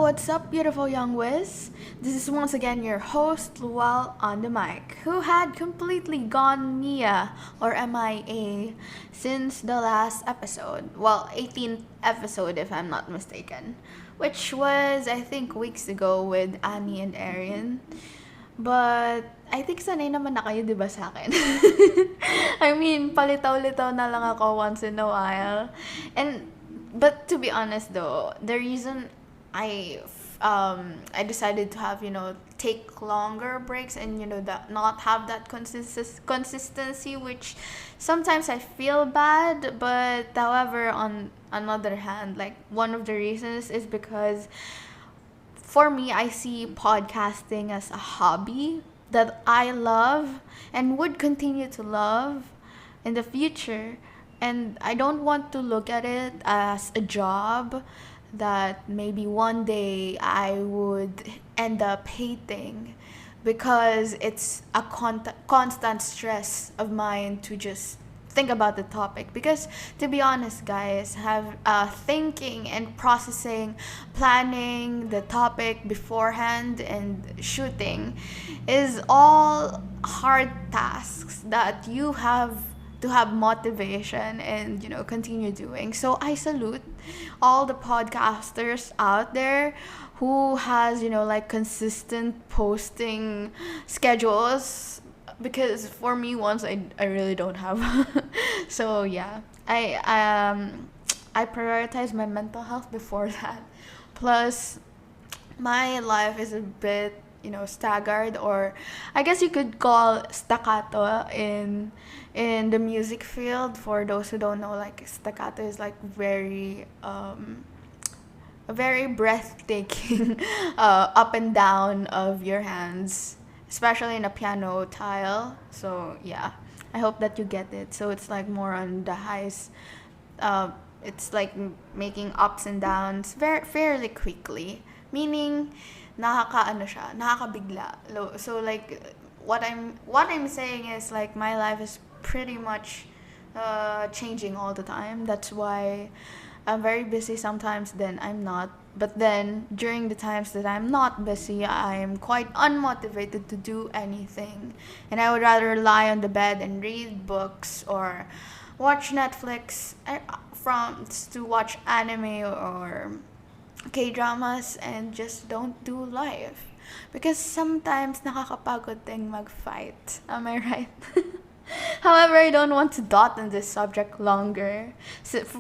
what's up, beautiful young whiz? This is once again your host, Lual on the mic, who had completely gone Mia or MIA since the last episode. Well, 18th episode, if I'm not mistaken, which was, I think, weeks ago with Annie and Arian. But, I think sanay naman na kayo, di ba, sa akin? I mean, palitaw-litaw na lang ako once in a while. But to be honest though, the reason I decided to have, take longer breaks and, that not have that consistency, which sometimes I feel bad, but however, on another hand, like, one of the reasons is because for me, I see podcasting as a hobby that I love and would continue to love in the future. And I don't want to look at it as a job that maybe one day I would end up hating, because it's a constant stress of mine to just think about the topic. Because to be honest, guys, have thinking and processing, planning the topic beforehand and shooting is all hard tasks that you have to have motivation and continue doing. So I salute all the podcasters out there who has like consistent posting schedules, because for me once I really don't have. So yeah, I prioritize my mental health before that. Plus, my life is a bit staggered, or I guess you could call staccato in the music field. For those who don't know, like, staccato is like very a very breathtaking up and down of your hands, especially in a piano tile. So yeah, I hope that you get it. So it's like more on the highs. It's like making ups and downs fairly quickly, meaning nakakabigla. So like what I'm saying is, like, my life is pretty much changing all the time. That's why I'm very busy sometimes, then I'm not. But then during the times that I'm not busy, I'm quite unmotivated to do anything. And I would rather lie on the bed and read books or watch Netflix, from to watch anime or K-dramas, and just don't do life. Because sometimes nakakapagod ding mag-fight. Am I right? However, I don't want to dot on this subject longer,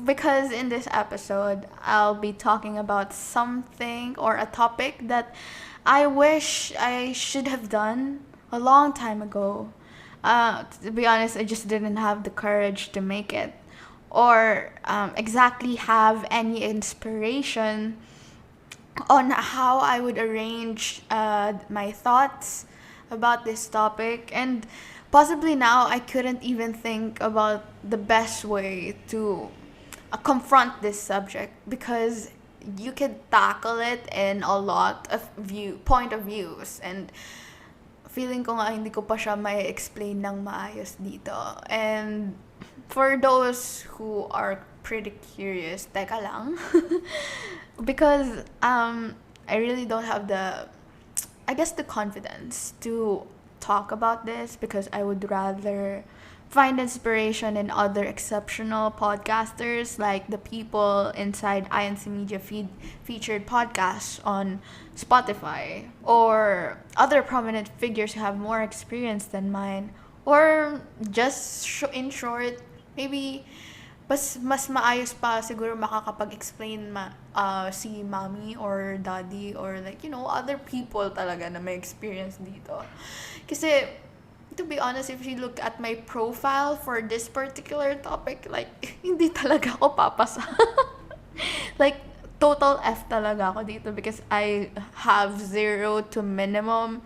because in this episode, I'll be talking about something or a topic that I wish I should have done a long time ago. To be honest, I just didn't have the courage to make it, or exactly have any inspiration on how I would arrange my thoughts about this topic. And possibly now I couldn't even think about the best way to confront this subject, because you could tackle it in a lot of point of views, and feeling ko nga hindi ko pa siya may explain ng maayos dito. And for those who are pretty curious, teka lang, because I really don't have the confidence to talk about this, because I would rather find inspiration in other exceptional podcasters, like the people inside INC Media featured podcasts on Spotify, or other prominent figures who have more experience than mine, or just in short, maybe mas maayos pa siguro makakapag-explain si mommy or daddy, or like other people talaga na may experience dito. Kasi to be honest, if you look at my profile for this particular topic, like, hindi talaga ako papasa. Like, total F talaga ako dito, because I have zero to minimum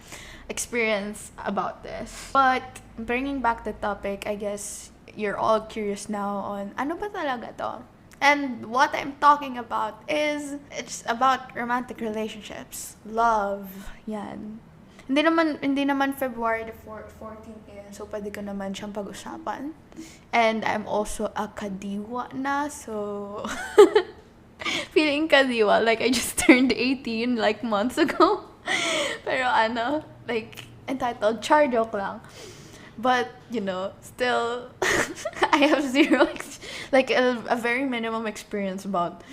experience about this. But bringing back the topic, I guess you're all curious now on ano ba talaga to? And what I'm talking about is, it's about romantic relationships, love, yan. Hindi naman February the 14th ngayon, so pwede ko naman siyang pag-usapan. And I'm also a kadiwa na, so Feeling kadiwa, like I just turned 18 like months ago. Pero ano, like, entitled, char joke lang. But, still, I have zero, like, a very minimum experience about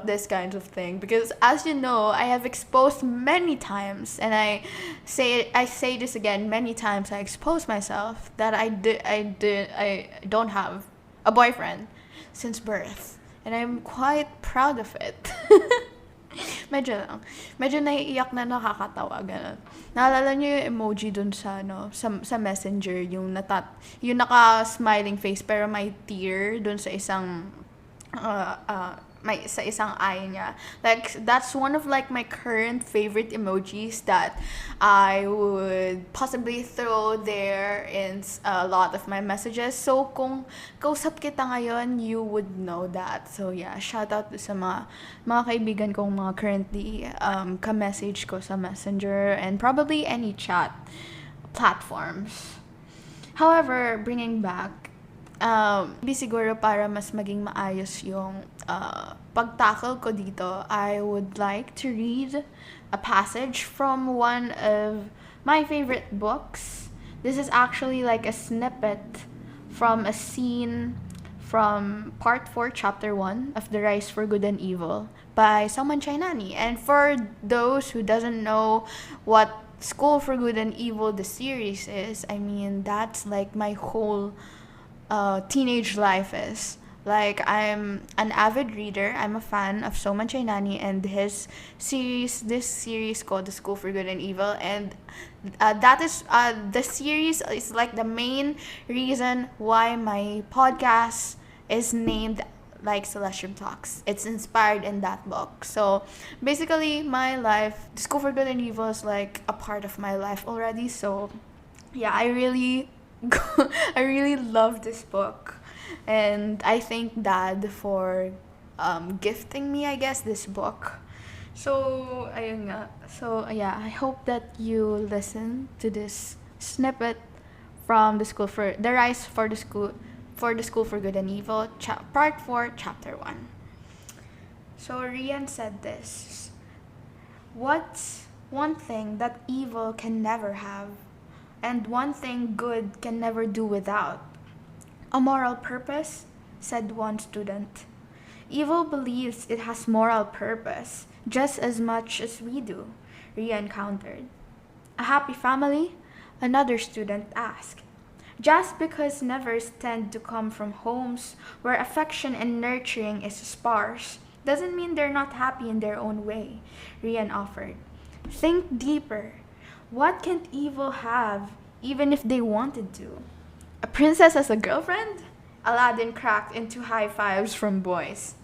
this kind of thing. Because, as you know, I have exposed many times, and I say this again many times. I expose myself that I don't have a boyfriend since birth, and I'm quite proud of it. Medyo lang. Medyo naiiyak na, nakakatawa, ganun. Naalala niyo yung emoji dun sa, sa messenger, yung naka-smiling face, pero may tear dun sa isang, sa isang eye niya. Like, that's one of, like, my current favorite emojis that I would possibly throw there in a lot of my messages. So, kung kausap kita ngayon, you would know that. So, yeah, shout out sa mga kaibigan kong mga currently ka-message ko sa Messenger and probably any chat platforms. However, bringing back, siguro para mas maging maayos yung pag-tackle ko dito, I would like to read a passage from one of my favorite books. This is actually like a snippet from a scene from Part 4, Chapter 1 of The Rise for Good and Evil by Salman Chainani. And for those who doesn't know what School for Good and Evil, the series is, I mean, that's like my whole teenage life is. Like, I'm an avid reader. I'm a fan of Soman Chainani and this series called The School for Good and Evil. And that is, the series is like the main reason why my podcast is named like Celestium Talks. It's inspired in that book. So, basically, my life, The School for Good and Evil is like a part of my life already. So, yeah, I really love this book, and I thank Dad for gifting me, I guess, this book. So ayun nga. So yeah, I hope that you listen to this snippet from The Rise for the School for Good and Evil, Part 4, Chapter 1. So Rian said this: "What's one thing that evil can never have? And one thing good can never do without? A moral purpose," said one student. "Evil believes it has moral purpose just as much as we do," Rian countered. "A happy family?" another student asked. "Just because nevers tend to come from homes where affection and nurturing is sparse doesn't mean they're not happy in their own way," Rian offered. "Think deeper. What can't evil have, even if they wanted to? A princess as a girlfriend?" Aladdin cracked into high fives from boys.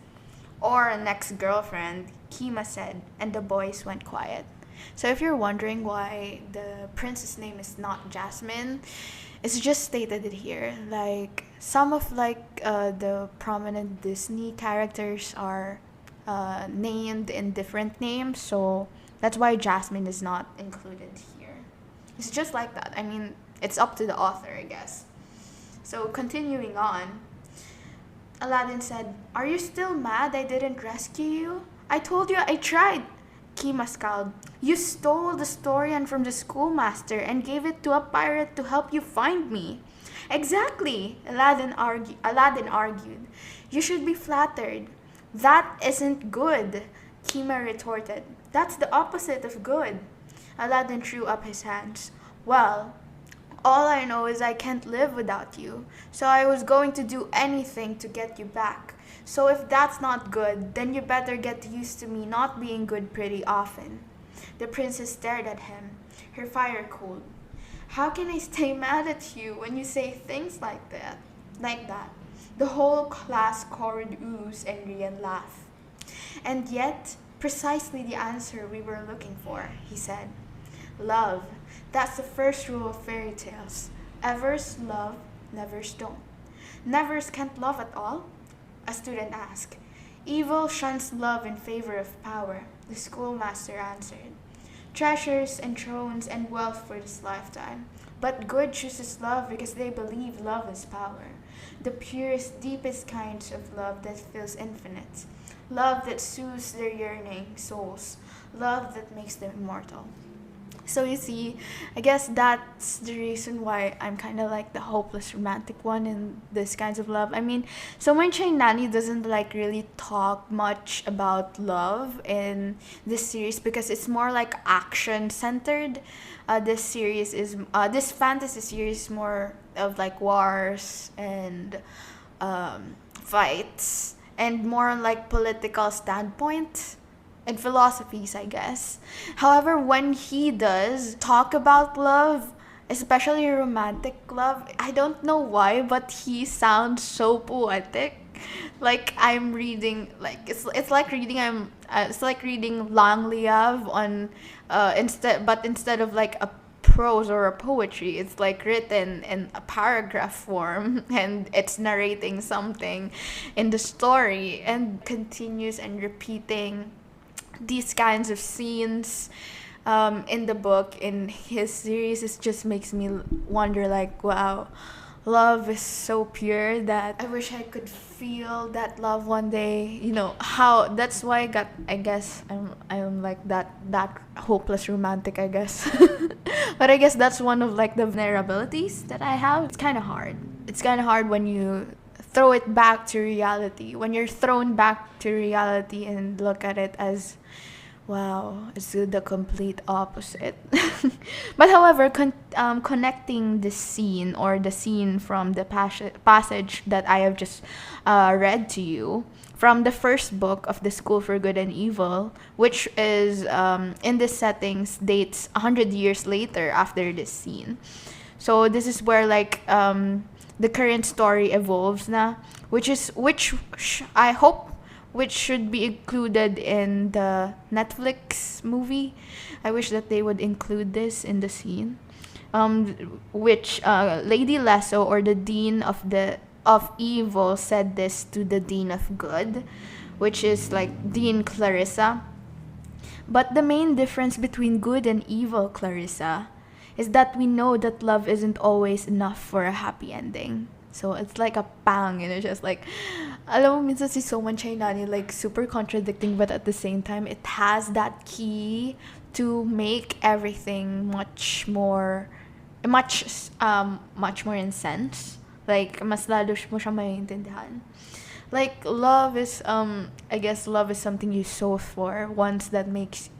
"Or an ex-girlfriend," Kima said, and the boys went quiet. So if you're wondering why the princess name is not Jasmine, it's just stated it here. Like, some of the prominent Disney characters are named in different names, so that's why Jasmine is not included here. It's just like that. I mean, it's up to the author, I guess. So, continuing on, Aladdin said, "Are you still mad I didn't rescue you? I told you I tried." Kima scowled. "You stole the Storian from the schoolmaster and gave it to a pirate to help you find me." "Exactly," Aladdin argued. "You should be flattered." "That isn't good," Kima retorted. "That's the opposite of good." Aladdin threw up his hands. "Well, all I know is I can't live without you, so I was going to do anything to get you back. So if that's not good, then you better get used to me not being good pretty often." The princess stared at him, her fire cold. "How can I stay mad at you when you say things like that?" The whole class chorused oohs and Rian laughed. "And yet, precisely the answer we were looking for," he said. "Love. That's the first rule of fairy tales. Evers love, nevers don't." "Nevers can't love at all?" a student asked. "Evil shuns love in favor of power," the schoolmaster answered. "Treasures and thrones and wealth for this lifetime. But good chooses love because they believe love is power. The purest, deepest kinds of love that feels infinite. love that soothes their yearning souls, love that makes them immortal. So you see, I guess that's the reason why I'm kind of like the hopeless romantic one in this kinds of love. I mean, Someone Chain Nani doesn't like really talk much about love in this series because it's more like action centered. This fantasy series is more of like wars and fights and more on like political standpoint and philosophies, I guess. However, when he does talk about love, especially romantic love, I don't know why, but he sounds so poetic. Like I'm reading, like it's like reading it's like reading Lang Liav on instead of like a prose or a poetry, it's like written in a paragraph form and it's narrating something in the story and continues and repeating these kinds of scenes in the book, in his series. It just makes me wonder, like, wow, love is so pure that I wish I could feel that love one day. How that's why I guess I'm like that hopeless romantic, I guess. But I guess that's one of like the vulnerabilities that I have. It's kind of hard when you throw it back to reality, when you're thrown back to reality and look at it as, wow, it's the complete opposite. But however, connecting the scene or the scene from the passage that I have just read to you from the first book of the School for Good and Evil, which is in this settings dates 100 years later after this scene. So this is where like the current story evolves na, I hope which should be included in the Netflix movie. I wish that they would include this in the scene. Which Lady Lesso, or the Dean of Evil, said this to the Dean of Good, which is like Dean Clarissa. But the main difference between good and evil, Clarissa, is that we know that love isn't always enough for a happy ending. So it's like a pang, just like, alam mo, minsan si Someone Chain Nani, like super contradicting, but at the same time, it has that key to make everything much more intense. Like, mas lalo mo siya maiintindihan. Like, love is, I guess love is something you soul for, once that makes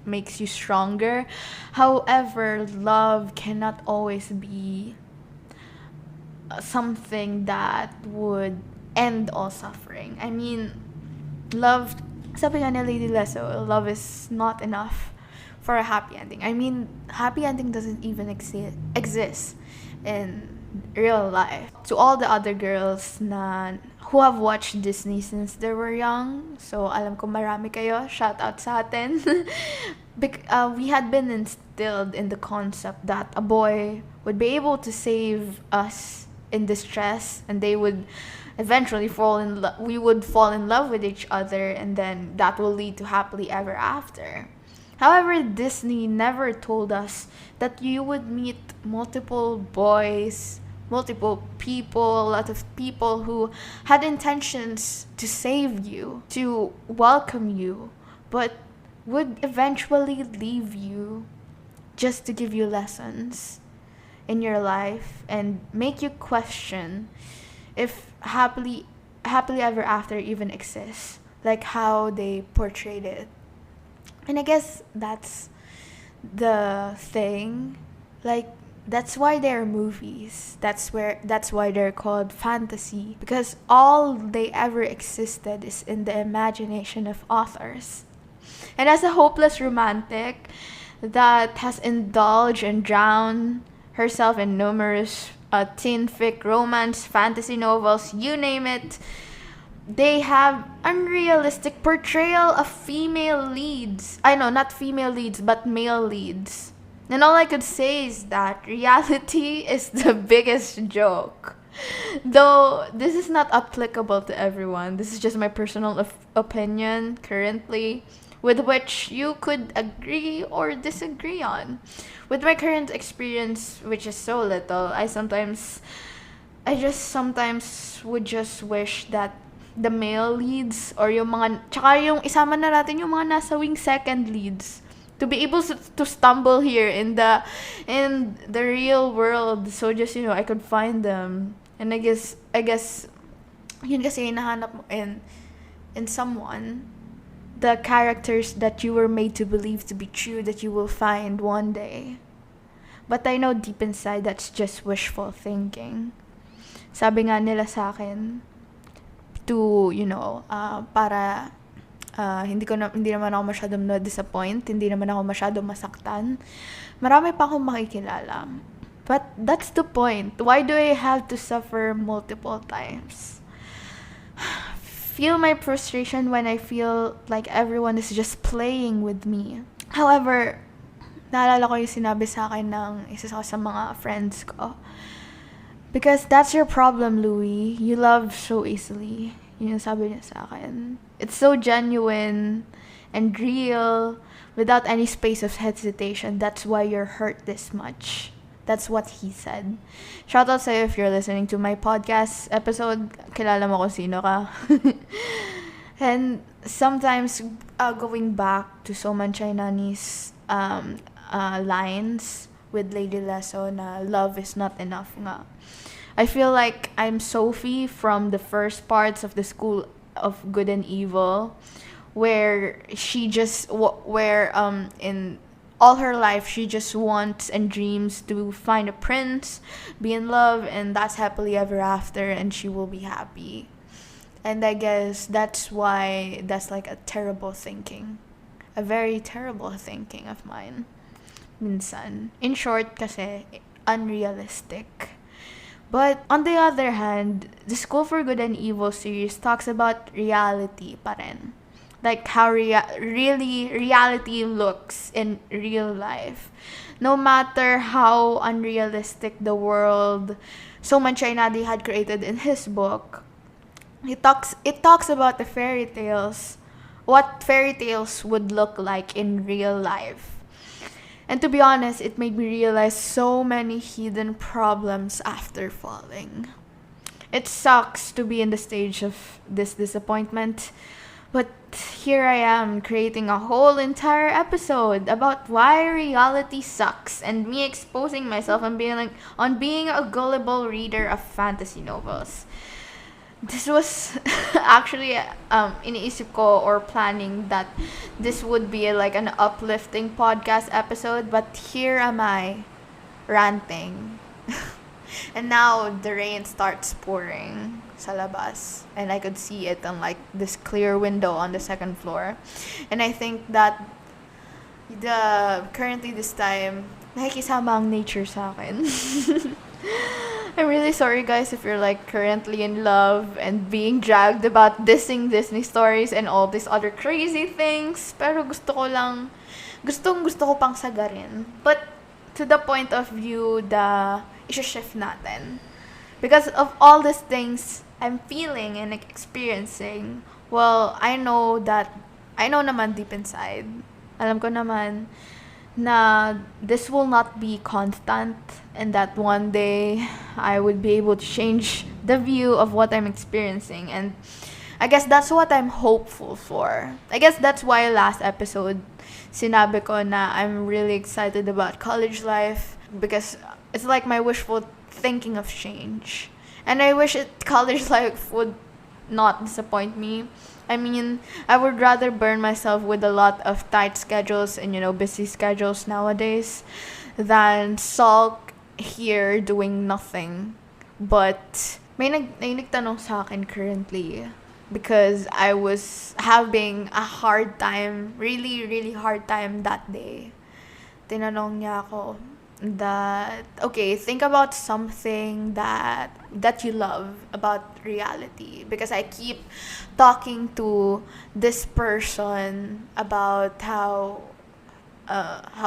you stronger. However, love cannot always be something that would end all suffering. I mean, love, sabi nga ni Lady Lesso, love is not enough for a happy ending. I mean, happy ending doesn't even exist in real life. To all the other girls who have watched Disney since they were young, so alam ko marami kayo, shout out sa atin. We had been instilled in the concept that a boy would be able to save us in distress, and they would eventually we would fall in love with each other, and then that will lead to happily ever after. However, Disney never told us that you would meet multiple boys, multiple people, a lot of people who had intentions to save you, to welcome you, but would eventually leave you just to give you lessons in your life and make you question if happily ever after even exists, like how they portrayed it. And I guess that's the thing, like, that's why they're movies. That's why they're called fantasy, because all they ever existed is in the imagination of authors. And as a hopeless romantic that has indulged and drowned herself in numerous teen fic, romance, fantasy novels, you name it, they have unrealistic portrayal of female leads. I know, not female leads, but male leads. And all I could say is that reality is the biggest joke. Though this is not applicable to everyone. This is just my personal opinion currently, with which you could agree or disagree on. With my current experience, which is so little, I just sometimes would just wish that the male leads or yung mga, tsaka yung isama na natin yung mga nasa wing second leads to be able to stumble here in the real world. So just, I could find them. And I guess yun kasi hinahanap mo in someone, the characters that you were made to believe to be true, that you will find one day. But I know deep inside that's just wishful thinking. Sabi nga nila sa akin, to, para hindi naman ako masyadong na-disappoint, hindi naman ako masyadong masaktan. Marami pa akong makikilala. But that's the point. Why do I have to suffer multiple times? Feel my frustration when I feel like everyone is just playing with me. However, naalala ko yung sinabi sa akin ng isa sa mga friends ko. Because that's your problem, Louie. You love so easily. Yun yung sabi niya sa akin. It's so genuine and real without any space of hesitation. That's why you're hurt this much. That's what he said. Shout out sa'yo if you're listening to my podcast episode. Kilala mo kung sino ka. And sometimes, going back to Soman Chainani's lines with Lady Leso na love is not enough nga. I feel like I'm Sophie from the first parts of the School of Good and Evil, where she just, in all her life, she just wants and dreams to find a prince, be in love, and that's happily ever after, and she will be happy. And I guess that's why that's like a terrible thinking. A very terrible thinking of mine. Minsan. In short, kasi, unrealistic. But on the other hand, the School for Good and Evil series talks about reality pa rin. Like how really reality looks in real life. No matter how unrealistic the world Soman Chainadi had created in his book, it talks about the fairy tales, what fairy tales would look like in real life. And to be honest, it made me realize so many hidden problems after falling. It sucks to be in the stage of this disappointment, but here I am creating a whole entire episode about why reality sucks and me exposing myself on being a gullible reader of fantasy novels. This was actually iniisip ko or planning that this would be like an uplifting podcast episode, but here am I ranting. And now the rain starts pouring sa labas, and I could see it on like this clear window on the second floor. And I think that currently this time nakikisama ang nature sa akin. I'm really sorry guys if you're like currently in love and being dragged about dissing Disney stories and all these other crazy things. Pero gusto ko pang sagarin. But to the point of view i-shift natin. Because of all these things I'm feeling and experiencing, well, I know naman deep inside. Alam ko naman na this will not be constant and that one day I would be able to change the view of what I'm experiencing, and I guess that's what I'm hopeful for. I guess that's why last episode sinabi ko na I'm really excited about college life, because it's like my wishful thinking of change, and I wish college life would not disappoint me. I mean, I would rather burn myself with a lot of tight schedules and, busy schedules nowadays than sulk here doing nothing. But may nagtanong sa akin currently because I was having a hard time, really, really hard time that day. Tinanong niya ako that, okay, think about something that you love about reality, because I keep talking to this person about how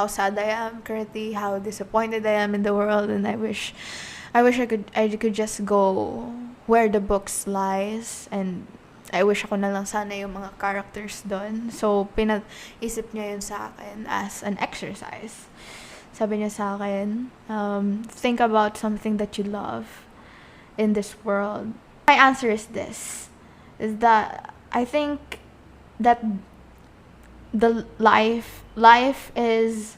sad I am currently, how disappointed I am in the world, and I wish I could just go where the books lies, and I wish ako na lang sana yung mga characters doon. So pinaisip niya yun sa akin as an exercise. Sabi niya sa akin, think about something that you love in this world. My answer is this. is that I think that the life is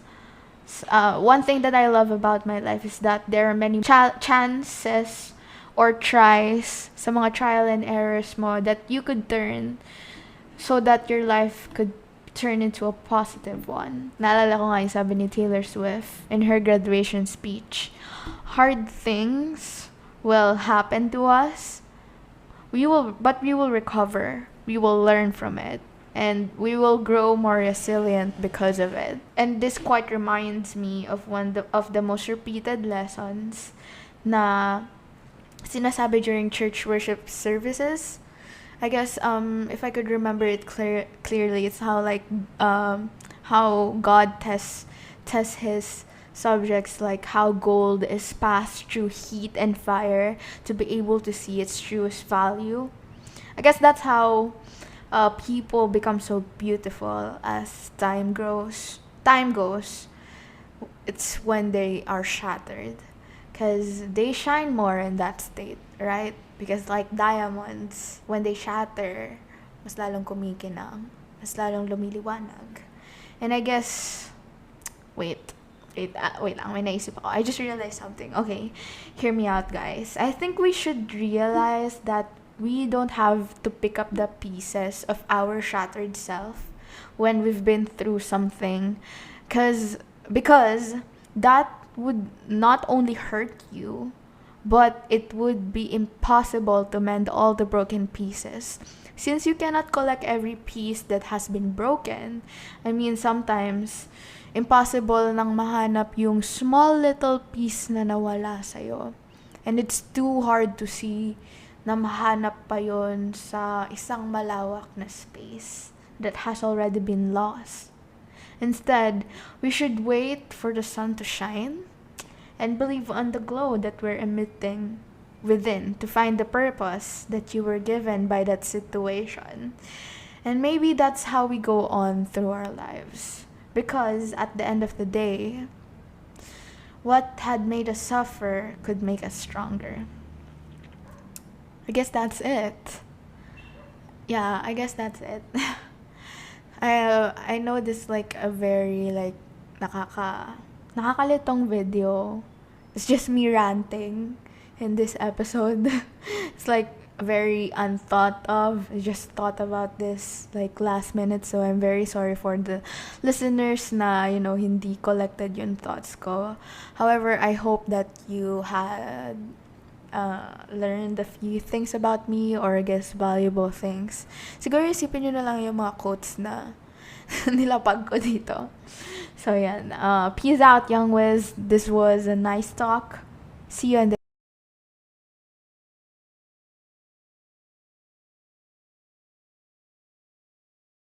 one thing that I love about my life is that there are many chances or tries sa mga trial and errors mo that you could turn so that your life could turn into a positive one. Naalala ko nga yung sabi ni Taylor Swift in her graduation speech. Hard things will happen to us. But we will recover. We will learn from it. And we will grow more resilient because of it. And this quite reminds me of of the most repeated lessons na sinasabi during church worship services. I guess if I could remember it clearly, it's how God tests his subjects, like how gold is passed through heat and fire to be able to see its truest value. I guess that's how people become so beautiful as time goes. It's when they are shattered, because they shine more in that state, right? Because like diamonds, when they shatter, mas lalong kumikinang, mas lalong lumiliwanag. And I guess, wait lang, may naisip ako. I just realized something. Okay, hear me out, guys. I think we should realize that we don't have to pick up the pieces of our shattered self when we've been through something, because that would not only hurt you, but it would be impossible to mend all the broken pieces. Since you cannot collect every piece that has been broken, I mean, sometimes, impossible nang mahanap yung small little piece na nawala sa'yo. And it's too hard to see na mahanap pa yon sa isang malawak na space that has already been lost. Instead, we should wait for the sun to shine and believe on the glow that we're emitting within to find the purpose that you were given by that situation. And maybe that's how we go on through our lives. Because at the end of the day, what had made us suffer could make us stronger. I guess that's it. Yeah, I guess that's it. I know this like a very like nakakalitong video. It's just me ranting in this episode. It's like very unthought of. I just thought about this like last minute, so I'm very sorry for the listeners na hindi collected yung thoughts ko. However, I hope that you had learned a few things about me, or I guess valuable things. Siguro isipin nyo na lang yung mga quotes na nilapag ko dito. So yan, peace out, young Wiz. This was a nice talk. See you in the